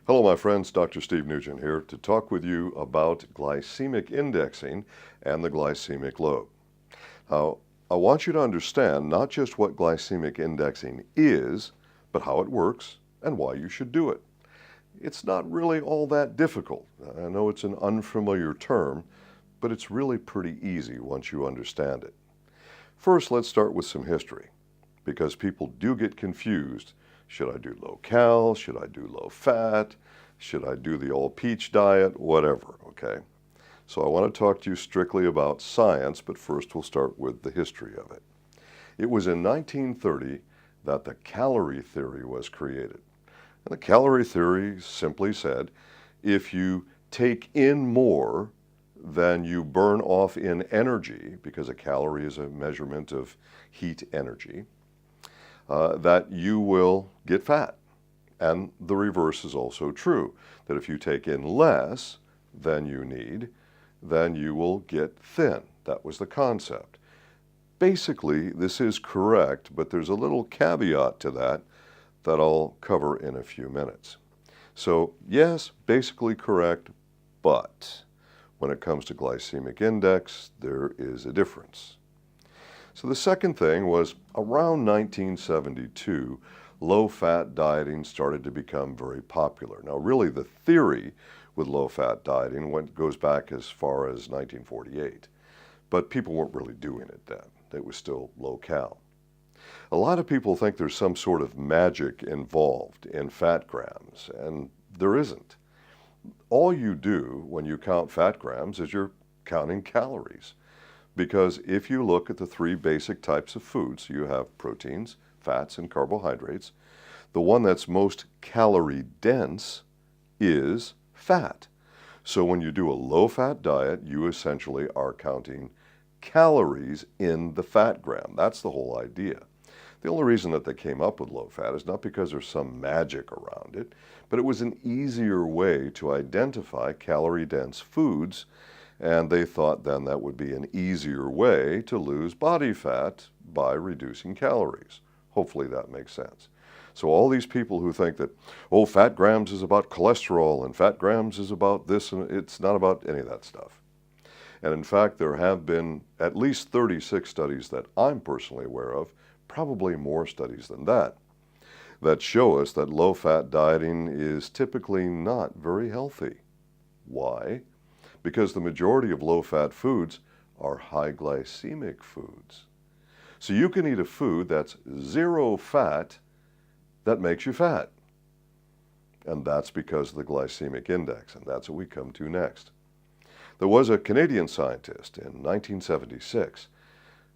Hello, my friends. Dr. Steve Nugent here to talk with you about glycemic indexing and the glycemic load. Now, I want you to understand not just what glycemic indexing is, but how it works and why you should do it. It's not really all that difficult. I know it's an unfamiliar term, but it's really pretty easy once you understand it. First, let's start with some history, because people do get confused. Should I do low cal? Should I do low fat? Should I do the old peach diet? Whatever, okay? So I want to talk to you strictly about science, but first we'll start with the history of it. It was in 1930 that the calorie theory was created. And the calorie theory simply said, if you take in more than you burn off in energy, because a calorie is a measurement of heat energy, that you will get fat. And the reverse is also true, that if you take in less than you need, then you will get thin. That was the concept. Basically, this is correct, but there's a little caveat to that that I'll cover in a few minutes. So yes, basically correct, but when it comes to glycemic index, there is a difference. So the second thing was around 1972, low-fat dieting started to become very popular. Now really the theory with low-fat dieting goes back as far as 1948, but people weren't really doing it then. It was still low-cal. A lot of people think there's some sort of magic involved in fat grams, and there isn't. All you do when you count fat grams is you're counting calories. Because if you look at the three basic types of foods, you have proteins, fats, and carbohydrates. The one that's most calorie dense is fat. So when you do a low-fat diet, you essentially are counting calories in the fat gram. That's the whole idea. The only reason that they came up with low-fat is not because there's some magic around it, but it was an easier way to identify calorie-dense foods. And they thought then that would be an easier way to lose body fat by reducing calories. Hopefully that makes sense. So all these people who think that, oh, fat grams is about cholesterol and fat grams is about this, and it's not about any of that stuff. And in fact, there have been at least 36 studies that I'm personally aware of, probably more studies than that show us that low-fat dieting is typically not very healthy. Why? Because the majority of low-fat foods are high glycemic foods. So you can eat a food that's zero fat that makes you fat. And that's because of the glycemic index, and that's what we come to next. There was a Canadian scientist in 1976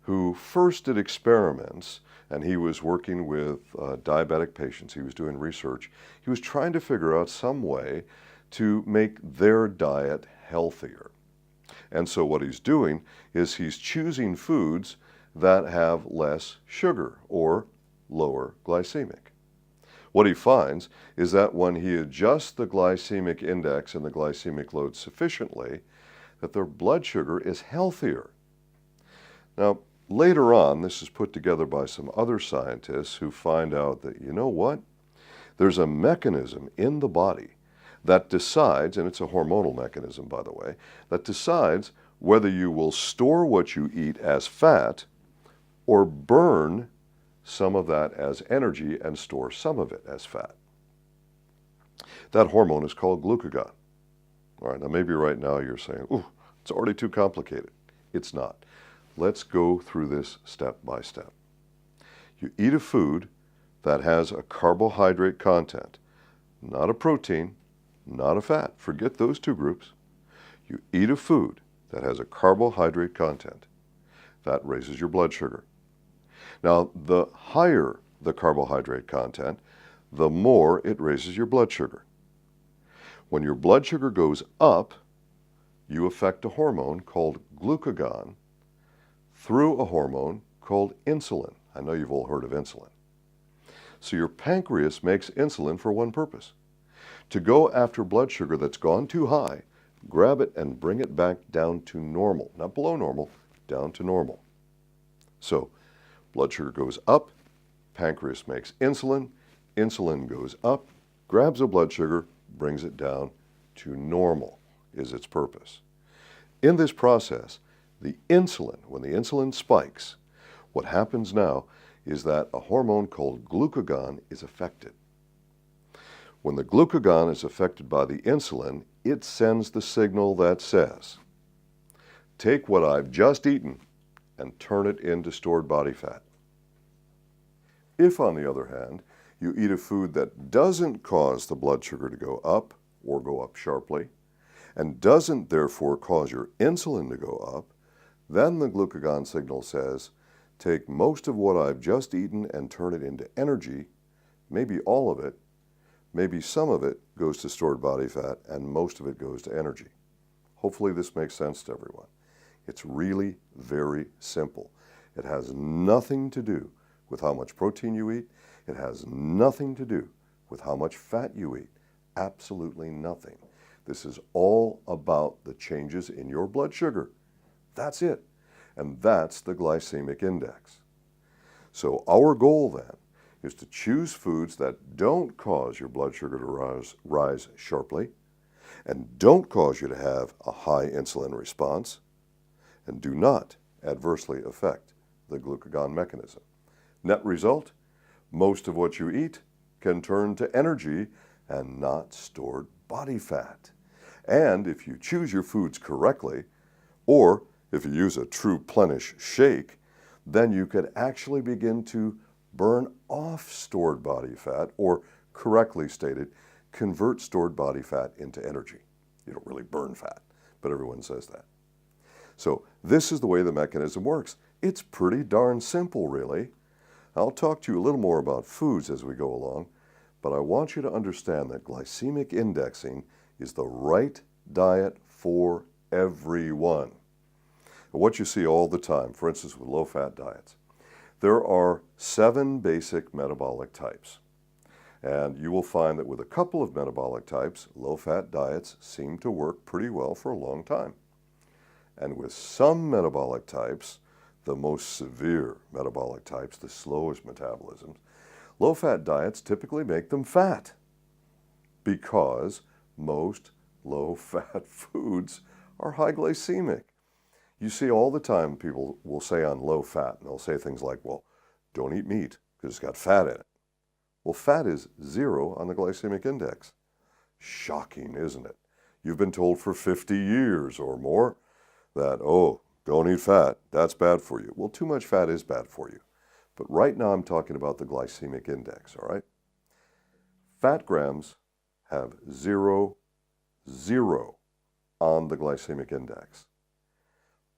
who first did experiments, and he was working with diabetic patients. He was doing research. He was trying to figure out some way to make their diet healthier. And so what he's doing is he's choosing foods that have less sugar or lower glycemic. What he finds is that when he adjusts the glycemic index and the glycemic load sufficiently, that their blood sugar is healthier. Now, later on, this is put together by some other scientists who find out that, you know what? There's a mechanism in the body that decides, and it's a hormonal mechanism, by the way, that decides whether you will store what you eat as fat or burn some of that as energy and store some of it as fat. That hormone is called glucagon. All right, now maybe right now you're saying, ooh, it's already too complicated. It's not. Let's go through this step by step. You eat a food that has a carbohydrate content, not a protein, not a fat. Forget those two groups. You eat a food that has a carbohydrate content. That raises your blood sugar. Now, the higher the carbohydrate content, the more it raises your blood sugar. When your blood sugar goes up, you affect a hormone called glucagon through a hormone called insulin. I know you've all heard of insulin. So your pancreas makes insulin for one purpose: to go after blood sugar that's gone too high, grab it and bring it back down to normal. Not below normal, down to normal. So blood sugar goes up, pancreas makes insulin, insulin goes up, grabs the blood sugar, brings it down to normal is its purpose. In this process, the insulin, when the insulin spikes, what happens now is that a hormone called glucagon is affected. When the glucagon is affected by the insulin, it sends the signal that says, take what I've just eaten and turn it into stored body fat. If, on the other hand, you eat a food that doesn't cause the blood sugar to go up or go up sharply, and doesn't therefore cause your insulin to go up, then the glucagon signal says, take most of what I've just eaten and turn it into energy, maybe all of it, maybe some of it goes to stored body fat, and most of it goes to energy. Hopefully this makes sense to everyone. It's really very simple. It has nothing to do with how much protein you eat. It has nothing to do with how much fat you eat. Absolutely nothing. This is all about the changes in your blood sugar. That's it. And that's the glycemic index. So our goal then is to choose foods that don't cause your blood sugar to rise sharply and don't cause you to have a high insulin response and do not adversely affect the glucagon mechanism. Net result, most of what you eat can turn to energy and not stored body fat. And if you choose your foods correctly, or if you use a true plenish shake, then you could actually begin to burn off stored body fat, or correctly stated, convert stored body fat into energy. You don't really burn fat, but everyone says that. So this is the way the mechanism works. It's pretty darn simple, really. I'll talk to you a little more about foods as we go along, but I want you to understand that glycemic indexing is the right diet for everyone. What you see all the time, for instance, with low-fat diets, there are 7 basic metabolic types. And you will find that with a couple of metabolic types, low-fat diets seem to work pretty well for a long time. And with some metabolic types, the most severe metabolic types, the slowest metabolisms, low-fat diets typically make them fat because most low-fat foods are high glycemic. You see all the time people will say on low fat, and they'll say things like, well, don't eat meat because it's got fat in it. Well, fat is 0 on the glycemic index. Shocking, isn't it? You've been told for 50 years or more that, oh, don't eat fat, that's bad for you. Well, too much fat is bad for you. But right now I'm talking about the glycemic index, all right? Fat grams have 0 on the glycemic index.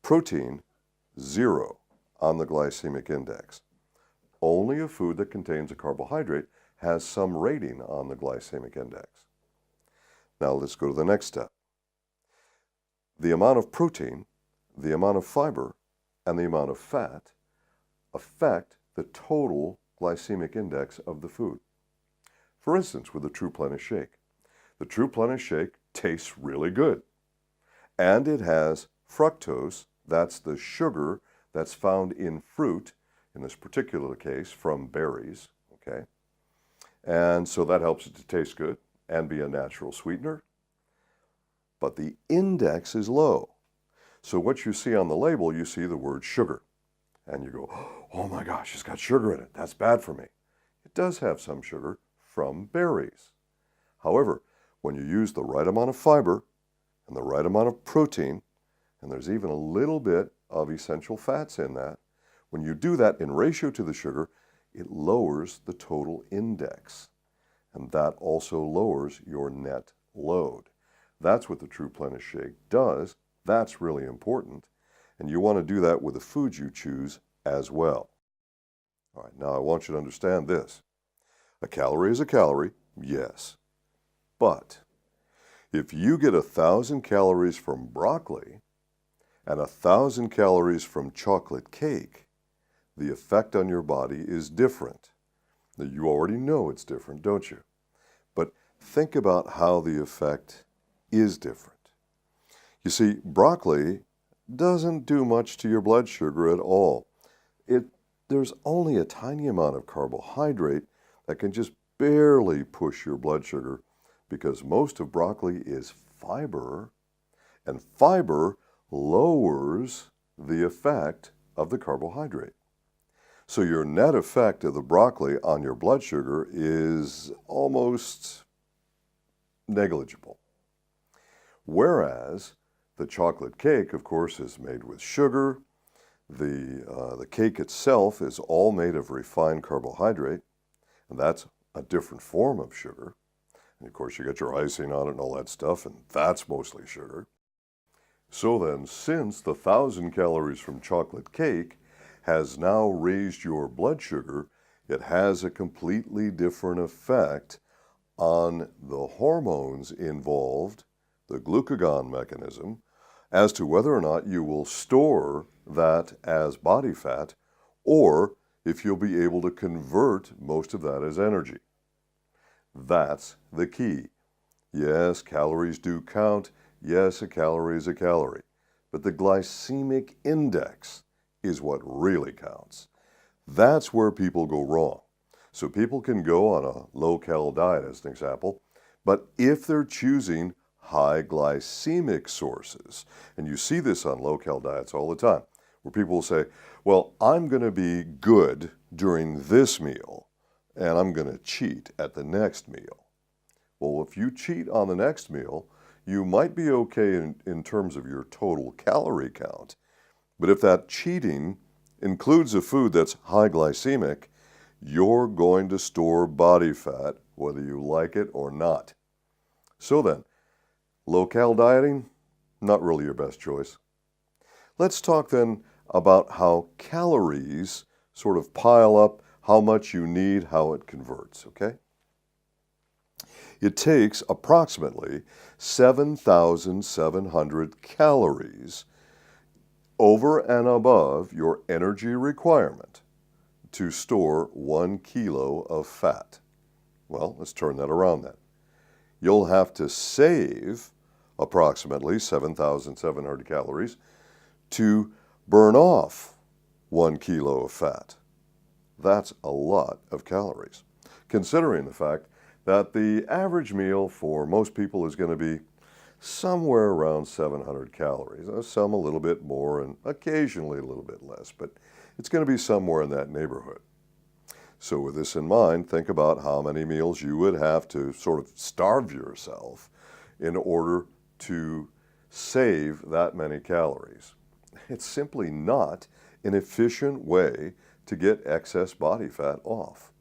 Protein, 0 on the glycemic index. Only a food that contains a carbohydrate has some rating on the glycemic index. Now let's go to the next step. The amount of protein, the amount of fiber, and the amount of fat affect the total glycemic index of the food. For instance, with the True Plenish shake. The True Plenish shake tastes really good. And it has fructose, that's the sugar that's found in fruit, in this particular case from berries, okay? And so that helps it to taste good and be a natural sweetener. But the index is low. So what you see on the label, you see the word sugar. And you go, oh my gosh, it's got sugar in it. That's bad for me. It does have some sugar from berries. However, when you use the right amount of fiber and the right amount of protein, and there's even a little bit of essential fats in that, when you do that in ratio to the sugar, it lowers the total index. And that also lowers your net load. That's what the True Plenish shake does. That's really important. And you want to do that with the foods you choose as well. All right, now I want you to understand this. A calorie is a calorie, yes. But if you get 1,000 calories from broccoli and 1,000 calories from chocolate cake, the effect on your body is different. Now, you already know it's different, don't you? But think about how the effect is different. You see, broccoli doesn't do much to your blood sugar at all. There's only a tiny amount of carbohydrate that can just barely push your blood sugar because most of broccoli is fiber, and fiber lowers the effect of the carbohydrate. So your net effect of the broccoli on your blood sugar is almost negligible. Whereas the chocolate cake, of course, is made with sugar. The cake itself is all made of refined carbohydrate, and that's a different form of sugar. And of course, you get your icing on it and all that stuff, and that's mostly sugar. So then, since the 1,000 calories from chocolate cake has now raised your blood sugar, it has a completely different effect on the hormones involved, the glucagon mechanism, as to whether or not you will store that as body fat, or if you'll be able to convert most of that as energy. That's the key. Yes, calories do count. Yes, a calorie is a calorie. But the glycemic index is what really counts. That's where people go wrong. So people can go on a low-cal diet, as an example, but if they're choosing high glycemic sources, and you see this on low-cal diets all the time, where people will say, well, I'm going to be good during this meal, and I'm going to cheat at the next meal. Well, if you cheat on the next meal, you might be okay in terms of your total calorie count, but if that cheating includes a food that's high glycemic, you're going to store body fat, whether you like it or not. So then, low-cal dieting, not really your best choice. Let's talk then about how calories sort of pile up, how much you need, how it converts, okay? It takes approximately 7,700 calories over and above your energy requirement to store 1 kilo of fat. Well, let's turn that around then. You'll have to save approximately 7,700 calories to burn off 1 kilo of fat. That's a lot of calories, considering the fact that the average meal for most people is going to be somewhere around 700 calories. Some a little bit more and occasionally a little bit less, but it's going to be somewhere in that neighborhood. So with this in mind, think about how many meals you would have to sort of starve yourself in order to save that many calories. It's simply not an efficient way to get excess body fat off.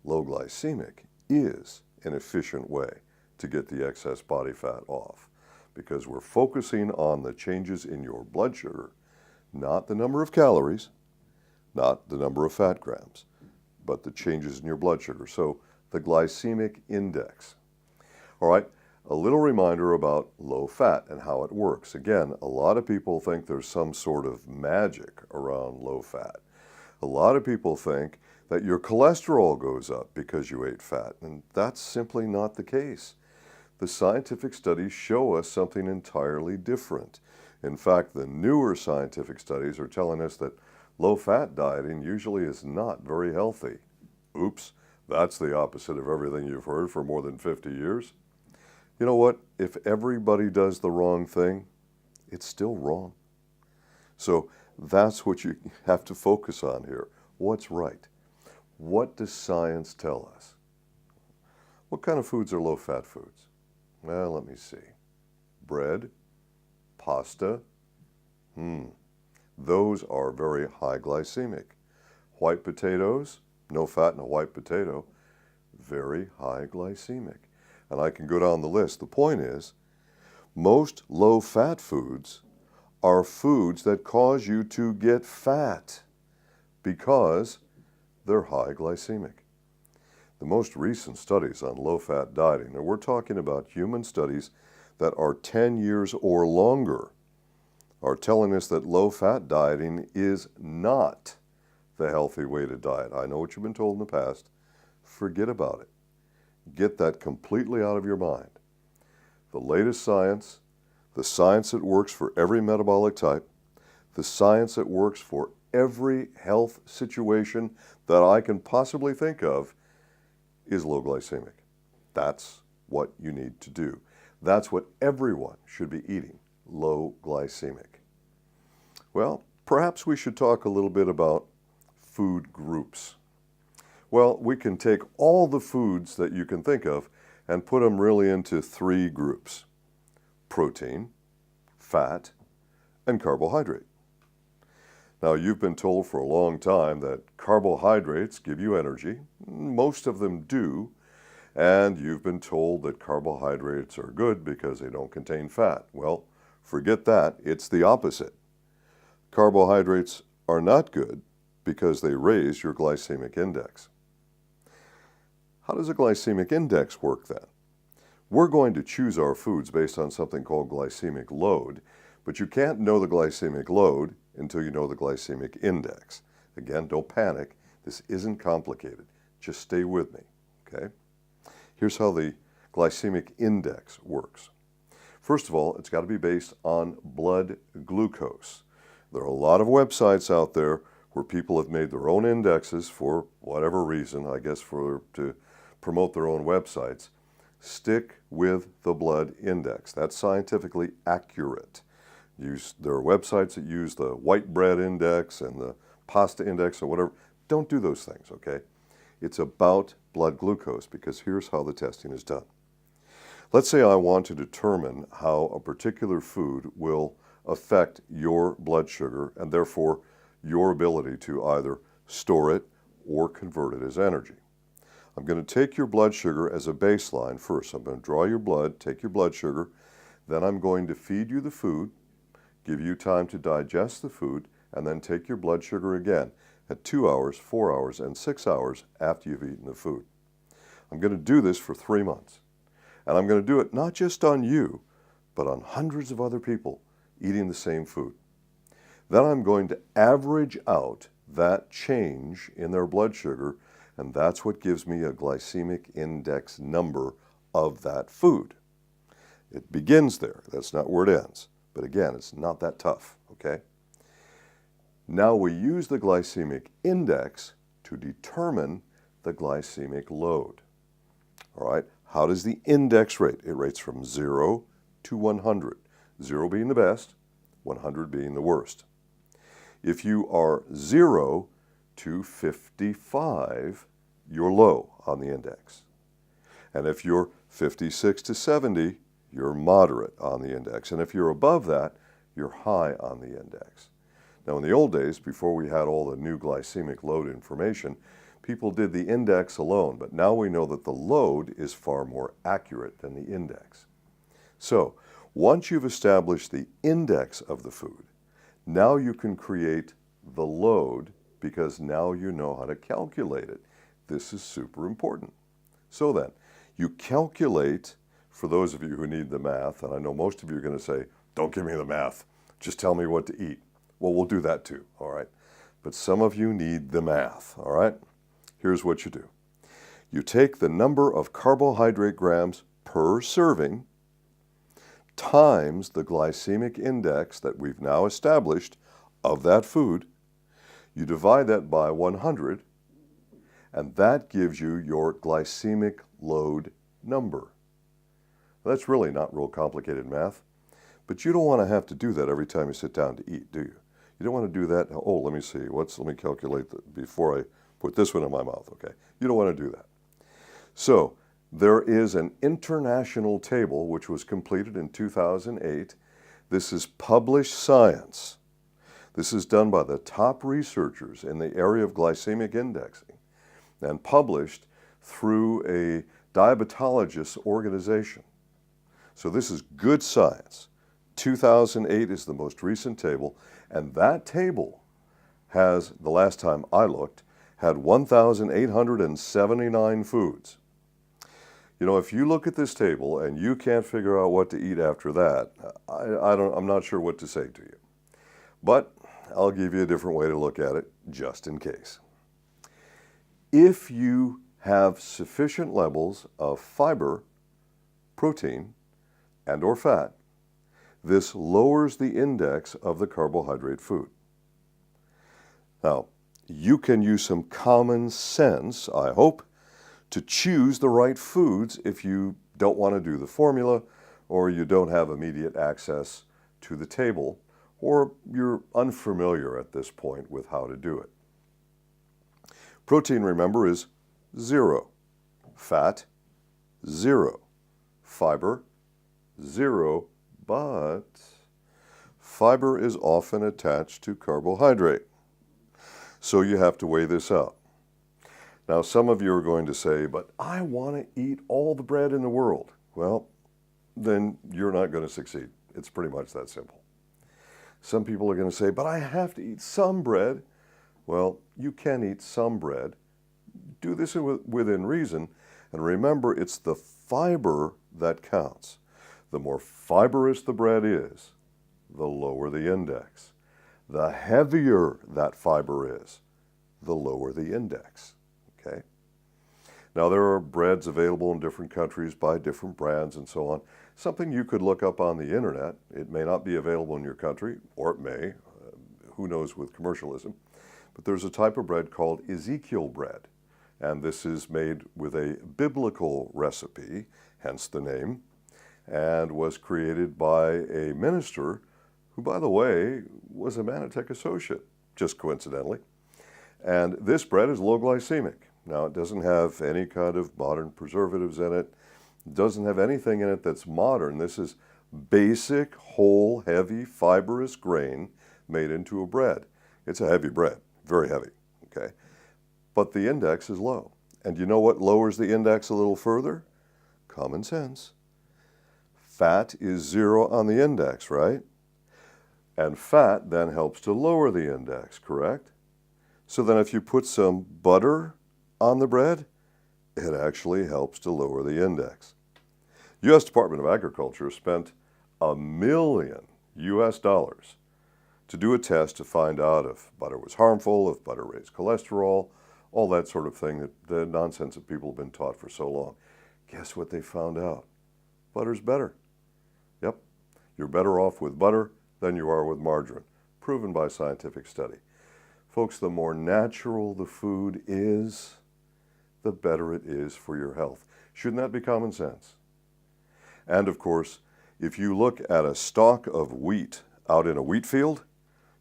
Low glycemic is an efficient way to get the excess body fat off, because we're focusing on the changes in your blood sugar, not the number of calories, not the number of fat grams, but the changes in your blood sugar. So the glycemic index. All right, a little reminder about low fat and how it works. Again, a lot of people think there's some sort of magic around low fat. A lot of people think that your cholesterol goes up because you ate fat, and that's simply not the case. The scientific studies show us something entirely different. In fact, the newer scientific studies are telling us that low-fat dieting usually is not very healthy. Oops, that's the opposite of everything you've heard for more than 50 years. You know what? If everybody does the wrong thing, it's still wrong. So that's what you have to focus on here. What's right? What does science tell us? What kind of foods are low-fat foods? Well, let me see. Bread, pasta, those are very high glycemic. White potatoes, no fat in a white potato, very high glycemic. And I can go down the list. The point is, most low-fat foods are foods that cause you to get fat because they're high glycemic. The most recent studies on low-fat dieting, and we're talking about human studies that are 10 years or longer, are telling us that low-fat dieting is not the healthy way to diet. I know what you've been told in the past. Forget about it. Get that completely out of your mind. The latest science, the science that works for every metabolic type, the science that works for every health situation that I can possibly think of, is low glycemic. That's what you need to do. That's what everyone should be eating, low glycemic. Well, perhaps we should talk a little bit about food groups. Well, we can take all the foods that you can think of and put them really into three groups: protein, fat, and carbohydrate. Now, you've been told for a long time that carbohydrates give you energy. Most of them do. And you've been told that carbohydrates are good because they don't contain fat. Well, forget that. It's the opposite. Carbohydrates are not good because they raise your glycemic index. How does a glycemic index work then? We're going to choose our foods based on something called glycemic load, but you can't know the glycemic load until you know the glycemic index. Again, don't panic. This isn't complicated. Just stay with me, okay? Here's how the glycemic index works. First of all, it's got to be based on blood glucose. There are a lot of websites out there where people have made their own indexes for whatever reason, I guess to promote their own websites. Stick with the blood index. That's scientifically accurate. There are websites that use the white bread index and the pasta index or whatever. Don't do those things, okay? It's about blood glucose, because here's how the testing is done. Let's say I want to determine how a particular food will affect your blood sugar and therefore your ability to either store it or convert it as energy. I'm going to take your blood sugar as a baseline first. I'm going to draw your blood, take your blood sugar, then I'm going to feed you the food, give you time to digest the food, and then take your blood sugar again at 2 hours, 4 hours, and 6 hours after you've eaten the food. I'm going to do this for 3 months. And I'm going to do it not just on you, but on hundreds of other people eating the same food. Then I'm going to average out that change in their blood sugar, and that's what gives me a glycemic index number of that food. It begins there. That's not where it ends. But again, it's not that tough, okay? Now we use the glycemic index to determine the glycemic load. All right, how does the index rate? It rates from 0 to 100. 0 being the best, 100 being the worst. If you are 0 to 55, you're low on the index. And if you're 56 to 70, you're moderate on the index. And if you're above that, you're high on the index. Now, in the old days, before we had all the new glycemic load information, people did the index alone, but now we know that the load is far more accurate than the index. So, once you've established the index of the food, now you can create the load, because now you know how to calculate it. This is super important. So then, you calculate, for those of you who need the math, and I know most of you are going to say, don't give me the math, just tell me what to eat. Well, we'll do that too, all right? But some of you need the math, all right? Here's what you do. You take the number of carbohydrate grams per serving times the glycemic index that we've now established of that food. You divide that by 100, and that gives you your glycemic load number. That's really not real complicated math, but you don't want to have to do that every time you sit down to eat, do you? You don't want to do that. Oh, let me see. Let me calculate before I put this one in my mouth, okay? You don't want to do that. So there is an international table which was completed in 2008. This is published science. This is done by the top researchers in the area of glycemic indexing and published through a diabetologist organization. So this is good science. 2008 is the most recent table, and that table has, the last time I looked, had 1,879 foods. You know, if you look at this table and you can't figure out what to eat after that, I'm not sure what to say to you. But I'll give you a different way to look at it, just in case. If you have sufficient levels of fiber, protein, and or fat, this lowers the index of the carbohydrate food. Now, you can use some common sense, I hope, to choose the right foods if you don't want to do the formula, or you don't have immediate access to the table, or you're unfamiliar at this point with how to do it. Protein, remember, is 0. Fat, 0. Fiber, 0. But fiber is often attached to carbohydrate. So you have to weigh this out. Now, some of you are going to say, but I want to eat all the bread in the world. Well, then you're not going to succeed. It's pretty much that simple. Some people are going to say, but I have to eat some bread. Well, you can eat some bread. Do this within reason. And remember, it's the fiber that counts. The more fibrous the bread is, the lower the index. The heavier that fiber is, the lower the index. Okay? Now, there are breads available in different countries by different brands and so on. Something you could look up on the internet. It may not be available in your country, or it may. Who knows with commercialism. But there's a type of bread called Ezekiel bread. And this is made with a biblical recipe, hence the name, and was created by a minister who, by the way, was a Manatech associate, just coincidentally. And this bread is low glycemic. Now, it doesn't have any kind of modern preservatives in it. It doesn't have anything in it that's modern. This is basic, whole, heavy, fibrous grain made into a bread. It's a heavy bread, very heavy, okay? But the index is low. And you know what lowers the index a little further? Common sense. Fat is 0 on the index, right? And fat then helps to lower the index, correct? So then if you put some butter on the bread, it actually helps to lower the index. U.S. Department of Agriculture spent $1 million to do a test to find out if butter was harmful, if butter raised cholesterol, all that sort of thing, the nonsense that people have been taught for so long. Guess what they found out? Butter's better. Yep, you're better off with butter than you are with margarine, proven by scientific study. Folks, the more natural the food is, the better it is for your health. Shouldn't that be common sense? And of course, if you look at a stalk of wheat out in a wheat field,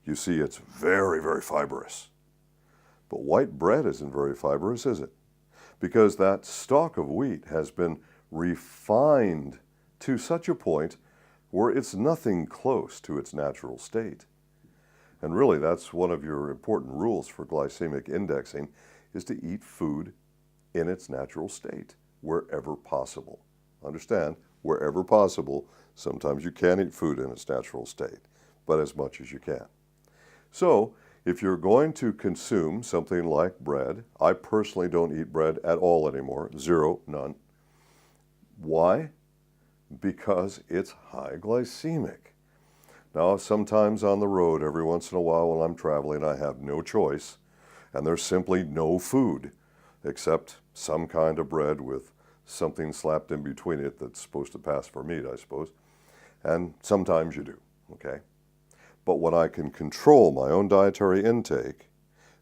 you see it's very, very fibrous. But white bread isn't very fibrous, is it? Because that stalk of wheat has been refined to such a point where it's nothing close to its natural state. And really, that's one of your important rules for glycemic indexing, is to eat food in its natural state, wherever possible. Understand, wherever possible. Sometimes you can't eat food in its natural state, but as much as you can. So, if you're going to consume something like bread, I personally don't eat bread at all anymore, 0, none. Why? Because it's high glycemic. Now, sometimes on the road, every once in a while when I'm traveling, I have no choice, and there's simply no food except some kind of bread with something slapped in between it that's supposed to pass for meat, I suppose. And sometimes you do, okay? But when I can control my own dietary intake,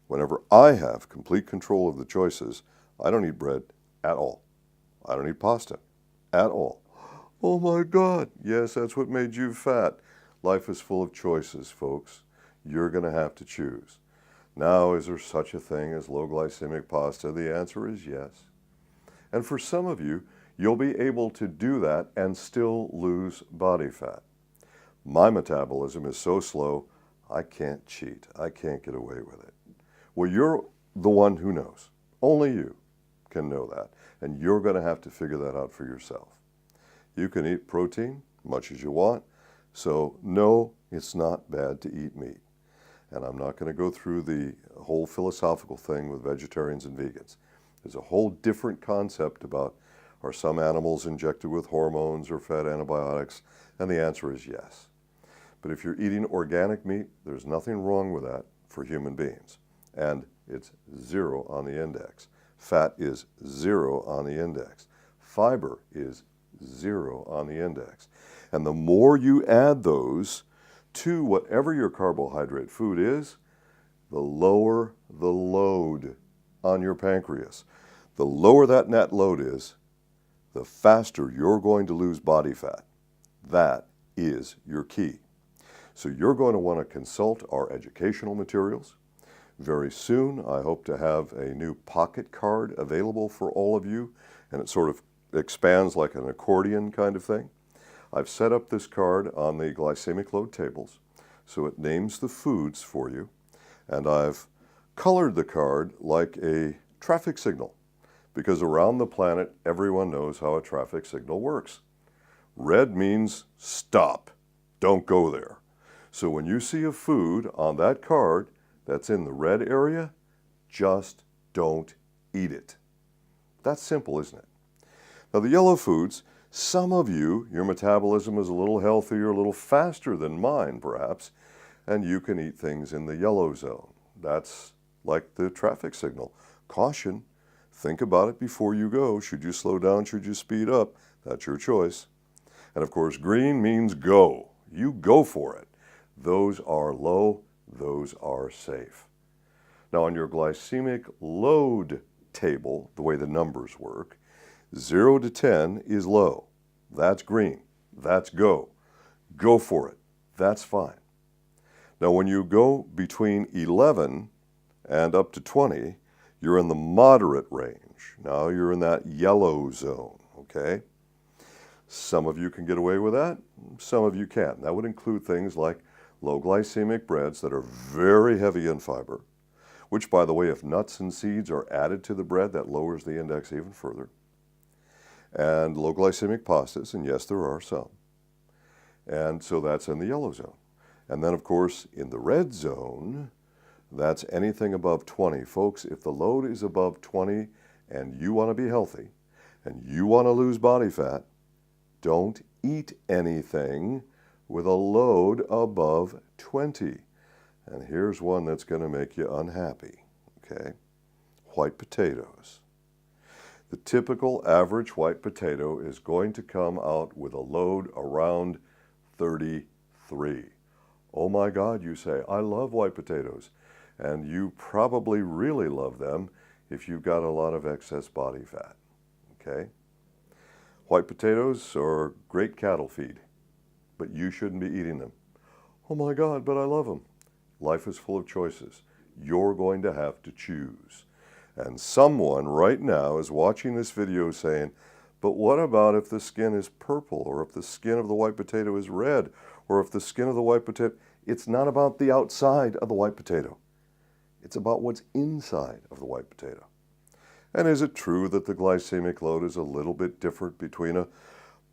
whenever I have complete control of the choices, I don't eat bread at all. I don't eat pasta at all. Oh my God, yes, that's what made you fat. Life is full of choices, folks. You're going to have to choose. Now, is there such a thing as low glycemic pasta? The answer is yes. And for some of you, you'll be able to do that and still lose body fat. My metabolism is so slow, I can't cheat. I can't get away with it. Well, you're the one who knows. Only you can know that. And you're going to have to figure that out for yourself. You can eat protein, much as you want. So, no, it's not bad to eat meat. And I'm not going to go through the whole philosophical thing with vegetarians and vegans. There's a whole different concept about, are some animals injected with hormones or fed antibiotics? And the answer is yes. But if you're eating organic meat, there's nothing wrong with that for human beings. And it's 0 on the index. Fat is 0 on the index. Fiber is 0 on the index. And the more you add those to whatever your carbohydrate food is, the lower the load on your pancreas. The lower that net load is, the faster you're going to lose body fat. That is your key. So you're going to want to consult our educational materials. Very soon, I hope to have a new pocket card available for all of you, and it sort of expands like an accordion kind of thing. I've set up this card on the glycemic load tables, so it names the foods for you, and I've colored the card like a traffic signal, because around the planet, everyone knows how a traffic signal works. Red means stop, don't go there. So when you see a food on that card that's in the red area, just don't eat it. That's simple, isn't it? Now the yellow foods, some of you, your metabolism is a little healthier, a little faster than mine perhaps, and you can eat things in the yellow zone. That's like the traffic signal. Caution, think about it before you go. Should you slow down, should you speed up? That's your choice. And of course, green means go. You go for it. Those are low, those are safe. Now on your glycemic load table, the way the numbers work, 0 to 10 is low. That's green. That's go. Go for it. That's fine. Now when you go between 11 and up to 20, you're in the moderate range. Now you're in that yellow zone, okay? Some of you can get away with that, some of you can't. That would include things like low glycemic breads that are very heavy in fiber, which, by the way, if nuts and seeds are added to the bread, that lowers the index even further. And low glycemic pastas, and yes, there are some. And so that's in the yellow zone. And then, of course, in the red zone, that's anything above 20. Folks, if the load is above 20 and you want to be healthy and you want to lose body fat, don't eat anything with a load above 20. And here's one that's going to make you unhappy, okay? White potatoes. The typical average white potato is going to come out with a load around 33. Oh my God, you say, I love white potatoes. And you probably really love them if you've got a lot of excess body fat, okay? White potatoes are great cattle feed, but you shouldn't be eating them. Oh my God, but I love them. Life is full of choices. You're going to have to choose. And someone right now is watching this video saying, but what about if the skin is purple, or if the skin of the white potato is red, or if the skin of the white potato... It's not about the outside of the white potato. It's about what's inside of the white potato. And is it true that the glycemic load is a little bit different between a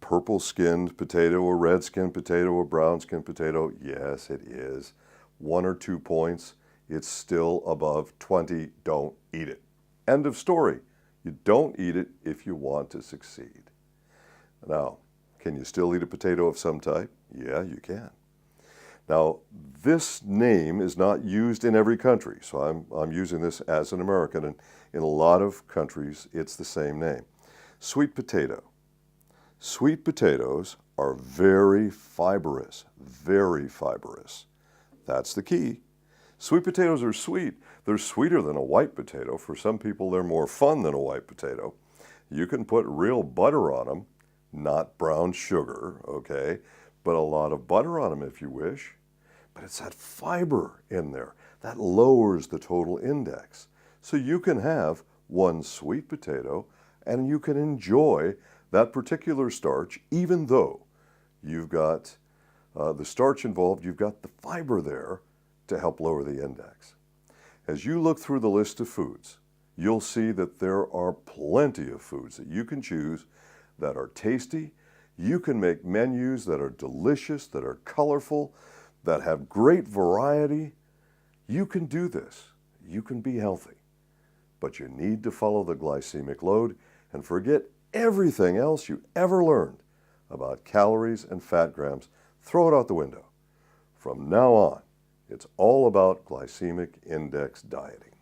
purple-skinned potato, a red-skinned potato, a brown-skinned potato? Yes, it is. 1 or 2 points, it's still above 20. Don't eat it. End of story. You don't eat it if you want to succeed. Now, can you still eat a potato of some type? Yeah, you can. Now, this name is not used in every country, so I'm using this as an American, and in a lot of countries, it's the same name. Sweet potato. Sweet potatoes are very fibrous, very fibrous. That's the key. Sweet potatoes are sweet. They're sweeter than a white potato. For some people, they're more fun than a white potato. You can put real butter on them, not brown sugar, okay? But a lot of butter on them if you wish. But it's that fiber in there that lowers the total index. So you can have one sweet potato and you can enjoy that particular starch, even though you've got the starch involved, you've got the fiber there to help lower the index. As you look through the list of foods, you'll see that there are plenty of foods that you can choose that are tasty. You can make menus that are delicious, that are colorful, that have great variety. You can do this. You can be healthy. But you need to follow the glycemic load and forget everything else you ever learned about calories and fat grams. Throw it out the window. From now on, it's all about glycemic index dieting.